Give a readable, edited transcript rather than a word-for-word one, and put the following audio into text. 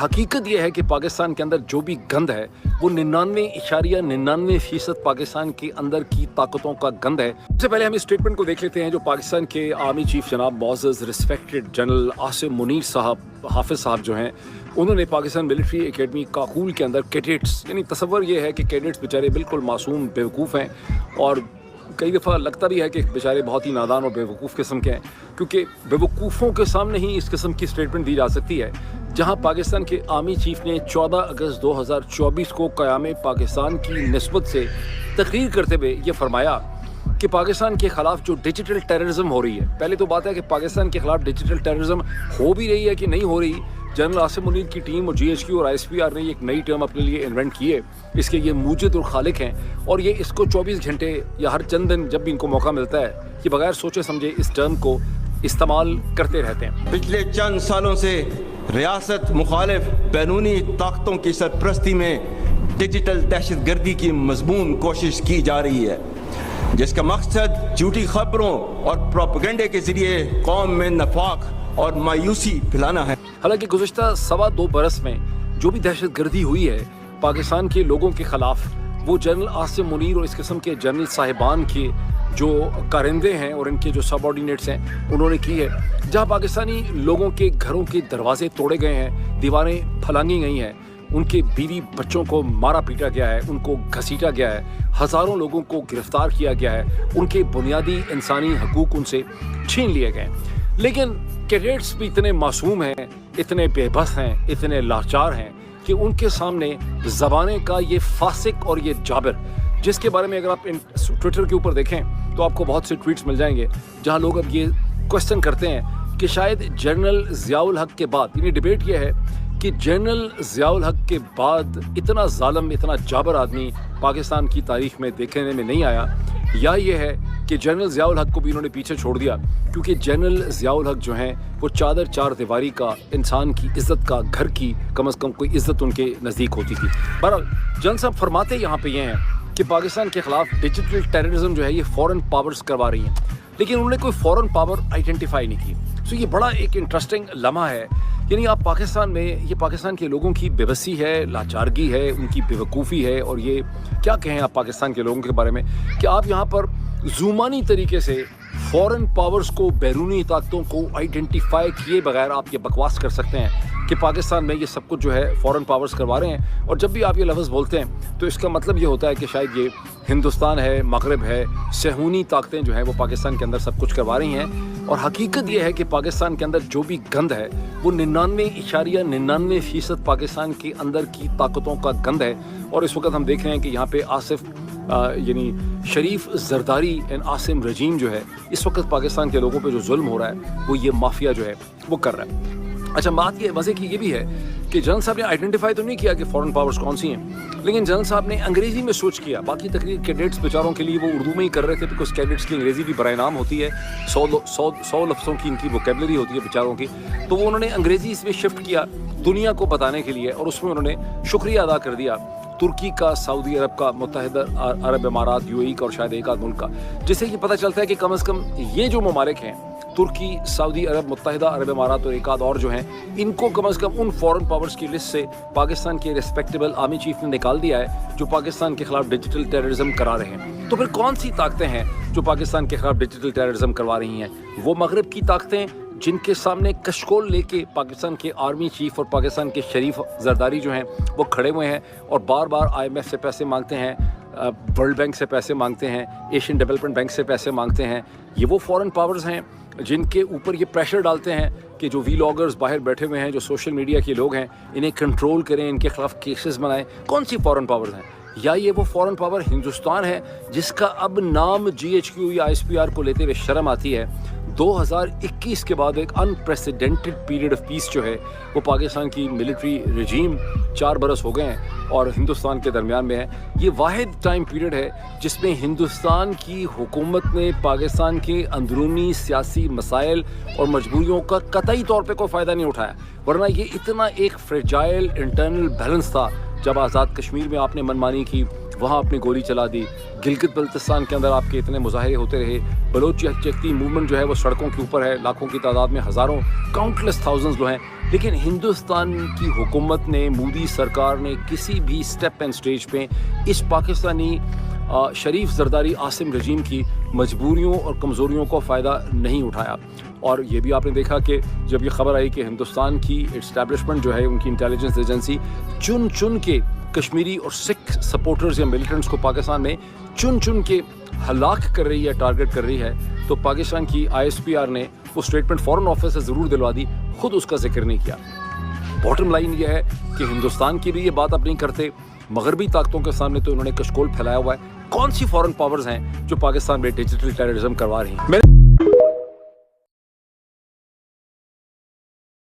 हकीकत ये है कि पाकिस्तान के अंदर जो भी गंद है वो 99.99% पाकिस्तान के अंदर की ताकतों का गंद है। सबसे पहले हम इस स्टेटमेंट को देख लेते हैं जो पाकिस्तान के आर्मी चीफ जनाब मोअज़्ज़ज़ रिस्पेक्टेड जनरल आसिम मुनीर साहब हाफिज साहब जो हैं उन्होंने पाकिस्तान मिलिट्री एकेडमी काकूल के अंदर कैडेट्स, यानी तसव्वुर ये है कि कैडेट्स बेचारे बिल्कुल मासूम बेवकूफ़ हैं और कई दफ़ा लगता भी है कि बेचारे बहुत ही नादान और बेवकूफ़ किस्म के हैं, क्योंकि बेवकूफ़ों के सामने ही इस किस्म की स्टेटमेंट दी जा सकती है। जहां पाकिस्तान के आर्मी चीफ ने 14 अगस्त 2024 को क़याम पाकिस्तान की निस्बत से तकरीर करते हुए ये फरमाया कि पाकिस्तान के ख़िलाफ़ जो डिजिटल टेररिज्म हो रही है, पहले तो बात है कि पाकिस्तान के ख़िलाफ़ डिजिटल टेररिज्म हो भी रही है कि नहीं हो रही। जनरल आसिम मुनीर की टीम और GHQ और ISPR ने एक नई टर्म अपने लिए इन्वेंट की है, इसके ये मूजिद और खालिक हैं और ये इसको 24 घंटे या हर चंद दिन जब भी इनको मौका मिलता है ये बगैर सोचे समझे इस टर्म को इस्तेमाल करते रहते हैं। पिछले चंद सालों से रियासत मुखालिफ बैरूनी ताकतों की सरपरस्ती में डिजिटल दहशतगर्दी की मजमून कोशिश की जा रही है, जिसका मकसद झूठी खबरों और प्रोपेगेंडे के जरिए कौम में नफाक और मायूसी फैलाना है। हालांकि गुज़श्ता 2.25 बरस में जो भी दहशतगर्दी हुई है पाकिस्तान के लोगों के ख़िलाफ़, वो जनरल आसिम मुनीर और इस किस्म के जनरल साहिबान के जो कारिंदे हैं और इनके जो सबऑर्डिनेट्स हैं उन्होंने की है। जहां पाकिस्तानी लोगों के घरों के दरवाजे तोड़े गए हैं, दीवारें फलांगी गई हैं, उनके बीवी बच्चों को मारा पीटा गया है, उनको घसीटा गया है, हज़ारों लोगों को गिरफ्तार किया गया है, उनके बुनियादी इंसानी हकूक़ उनसे छीन लिए गए। लेकिन कैडेट्स भी इतने मासूम हैं, इतने बेबस हैं, इतने लाचार हैं कि उनके सामने ज़बाने का ये फासिक और ये जाबिर, जिसके बारे में अगर आप ट्विटर के ऊपर देखें तो आपको बहुत से ट्वीट्स मिल जाएंगे जहां लोग अब ये क्वेश्चन करते हैं कि शायद जनरल ज़ियाउल हक के बाद, यानी डिबेट ये है कि जनरल ज़ियाउल हक के बाद इतना जालिम, इतना जाबर आदमी पाकिस्तान की तारीख में देखने में नहीं आया, या ये है कि जनरल ज़ियाउल हक को भी इन्होंने पीछे छोड़ दिया, क्योंकि जनरल ज़ियाउल हक जो हैं वो चादर चार दीवारी का, इंसान की इज़्ज़त का, घर की कम से कम कोई इज़्ज़त उनके नज़दीक होती थी। बहरहाल जनरल साहब फरमाते यहाँ पे ये हैं कि पाकिस्तान के ख़िलाफ़ डिजिटल टेररिज्म जो है ये फ़ॉरेन पावर्स करवा रही हैं, लेकिन उन्होंने कोई फ़ॉरेन पावर आइडेंटिफाई नहीं की। तो ये बड़ा एक इंटरेस्टिंग लम्हा है, यानी आप पाकिस्तान में, ये पाकिस्तान के लोगों की बेबसी है, लाचारगी है, उनकी बेवकूफ़ी है, और ये क्या कहें आप पाकिस्तान के लोगों के बारे में कि आप यहाँ पर ज़ुमानी तरीके से फ़ॉरेन पावर्स को, बैरूनी ताकतों को आइडेंटिफाई किए बगैर आप ये बकवास कर सकते हैं कि पाकिस्तान में ये सब कुछ जो है फ़ॉरेन पावर्स करवा रहे हैं। और जब भी आप ये लफ्ज़ बोलते हैं तो इसका मतलब ये होता है कि शायद ये हिंदुस्तान है, मगरब है, सहूनी ताकतें जो हैं वो पाकिस्तान के अंदर सब कुछ करवा रही हैं। और हकीकत ये है कि पाकिस्तान के अंदर जो भी गंद है वो 99.99% पाकिस्तान के अंदर की ताकतों का गंद है। और इस वक्त हम देख रहे हैं कि यहाँ पे आसिफ यानी शरीफ जरदारी एंड आसिम रजीम जो है इस वक्त पाकिस्तान के लोगों पे जो जुल्म हो रहा है वो ये माफिया जो है वो कर रहा है। अच्छा, बात ये मज़े की ये भी है कि जनरल साहब ने आइडेंटिफाई तो नहीं किया कि फ़ॉरेन पावर्स कौन सी हैं, लेकिन जनरल साहब ने अंग्रेज़ी में सोच किया। बाकी तकरीर कैडेट्स बेचारों के लिए वो उर्दू में ही कर रहे थे, बिकॉज कैडेट्स की अंग्रेज़ी भी बराए नाम होती है, 100 लफ्ज़ों की इनकी वोकेबलरी होती है बेचारों की, तो वो उन्होंने अंग्रेज़ी इसमें शिफ्ट किया दुनिया को बताने के लिए, और उसमें उन्होंने शुक्रिया अदा कर दिया तुर्की का, सऊदी अरब का, मुत्तहिदा अरब इमारात UAE का और शायद एक आध मुल्क का, जिससे ये पता चलता है कि कम से कम ये जो ममालिक हैं, तुर्की, सऊदी अरब, मुत्तहिदा अरब इमारात और एक आध और जो हैं, इनको कम से कम उन फॉरेन पावर्स की लिस्ट से पाकिस्तान के रिस्पेक्टेबल आर्मी चीफ ने निकाल दिया है जो पाकिस्तान के खिलाफ डिजिटल टेररिज्म करा रहे हैं। तो फिर कौन सी ताकतें हैं जो पाकिस्तान के खिलाफ डिजिटल टेररिज्म करवा रही हैं? वो मगरब की ताकतें जिनके सामने कशकोल लेके पाकिस्तान के आर्मी चीफ और पाकिस्तान के शरीफ जरदारी जो हैं वो खड़े हुए हैं और बार बार IMF से पैसे मांगते हैं, वर्ल्ड बैंक से पैसे मांगते हैं, एशियन डेवलपमेंट बैंक से पैसे मांगते हैं। ये वो फॉरेन पावर्स हैं जिनके ऊपर ये प्रेशर डालते हैं कि जो व्लॉगर्स बाहर बैठे हुए हैं, जो सोशल मीडिया के लोग हैं, इन्हें कंट्रोल करें, इनके खिलाफ केसेस बनाएं। कौन सी फॉरेन पावर्स हैं? या ये वो फॉरेन पावर हिंदुस्तान है जिसका अब नाम GHQ या ISPR को लेते हुए शर्म आती है? 2021 के बाद एक अनप्रेसिडेंटेड पीरियड ऑफ पीस जो है वो पाकिस्तान की मिलिट्री रजीम 4 बरस हो गए हैं और हिंदुस्तान के दरमियान में है। ये वाहिद टाइम पीरियड है जिसमें हिंदुस्तान की हुकूमत ने पाकिस्तान के अंदरूनी सियासी मसाइल और मजबूरियों का कतई तौर पे कोई फ़ायदा नहीं उठाया, वरना ये इतना एक फ्रेजाइल इंटरनल बैलेंस था। जब आज़ाद कश्मीर में आपने मनमानी की, وہاں اپنی گولی چلا دی. گلگت بلتستان کے اندر آپ کے اتنے مظاہرے ہوتے رہے. بلوچ یکجہتی موومنٹ جو ہے وہ سڑکوں کے اوپر ہے, لاکھوں کی تعداد میں, ہزاروں کاؤنٹلیس تھاؤزنڈز جو ہیں. لیکن ہندوستان کی حکومت نے, مودی سرکار نے کسی بھی سٹیپ اینڈ سٹیج پہ اس پاکستانی شریف زرداری عاصم رجیم کی مجبوریوں اور کمزوریوں کو فائدہ نہیں اٹھایا. اور یہ بھی آپ نے دیکھا کہ جب یہ خبر آئی کہ ہندوستان کی اسٹیبلشمنٹ جو ہے, ان کی انٹیلیجنس ایجنسی چن کے کشمیری اور سکھ سپورٹرز یا ملیٹنٹس کو پاکستان میں چن کے ہلاک کر رہی ہے, ٹارگٹ کر رہی ہے, تو پاکستان کی ISPR نے وہ اسٹیٹمنٹ فورن آفس سے ضرور دلوا دی, خود اس کا ذکر نہیں کیا. باٹم لائن یہ ہے کہ ہندوستان کی بھی یہ بات اب نہیں کرتے, مغربی طاقتوں کے سامنے تو انہوں نے کشکول پھیلایا ہوا ہے. کون سی فورن پاورز ہیں جو پاکستان میں ڈیجیٹل ٹیررزم کروا رہی ہیں؟